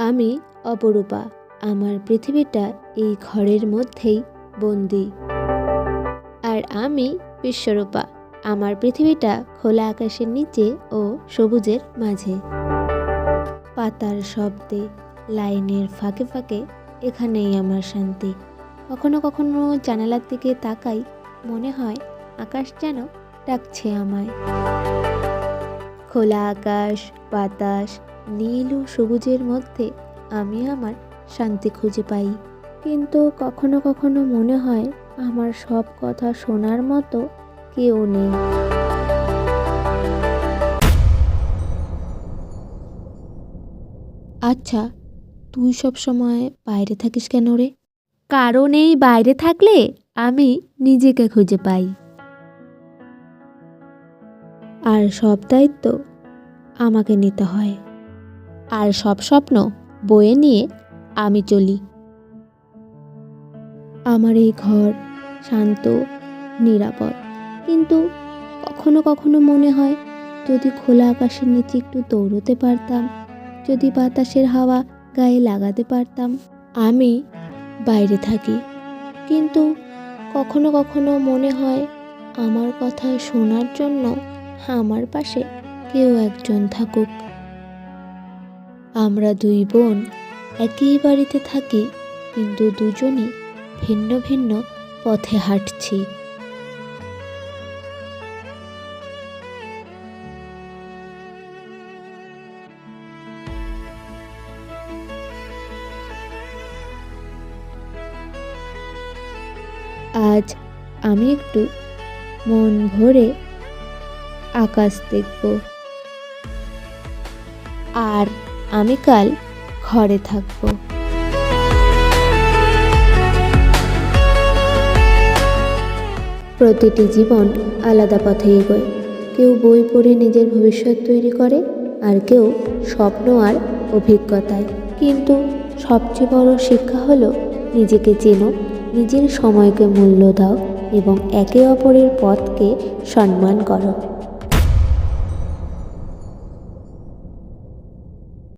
আমি অপরূপা। আমার পৃথিবীটা এই ঘরের মধ্যেই বন্দি। আর আমি বিশ্বরূপা। আমার পৃথিবীটা খোলা আকাশের নিচে ও সবুজের মাঝে। পাতার শব্দে, লাইনের ফাঁকে ফাঁকে এখানেই আমার শান্তি। কখনো কখনো জানালার দিকে তাকাই, মনে হয় আকাশ যেন ডাকছে আমায়। খোলা আকাশ, বাতাস, নীল ও সবুজের মধ্যে আমি আমার শান্তি খুঁজে পাই। কিন্তু কখনো কখনো মনে হয় আমার সব কথা শোনার মতো কেউ নেই। আচ্ছা, তুই সব সময় বাইরে থাকিস কেন রে? কারণ এই বাইরে থাকলে আমি নিজেকে খুঁজে পাই। আর সব দায়িত্ব আমাকে নিতে হয়। আর সব স্বপ্ন বয়ে নিয়ে আমি চলি। আমার এই ঘর শান্ত, নিরাপদ। কিন্তু কখনো কখনো মনে হয় যদি খোলা আকাশের নিচে একটু দৌড়তে পারতাম, যদি বাতাসের হাওয়া গায়ে লাগাতে পারতাম। আমি বাইরে থাকি, কিন্তু কখনো কখনো মনে হয় আমার কথা শোনার জন্য আমার পাশে কেউ একজন থাকুক। আমরা দুই বোন একই বাড়িতে থাকি, কিন্তু দুজনই ভিন্ন ভিন্ন পথে হাঁটছি। আজ আমি একটু মন ভরে আকাশ দেখব। আর আমি কাল ঘরে থাকব। প্রতিটি জীবন আলাদা পথে এগোয়। কেউ বই পড়ে নিজের ভবিষ্যৎ তৈরি করে, আর কেউ স্বপ্ন আর অভিজ্ঞতায়। কিন্তু সবচেয়ে বড় শিক্ষা হলো নিজেকে চেনো, নিজের সময়কে মূল্য দাও এবং একে অপরের পথকে সম্মান করো।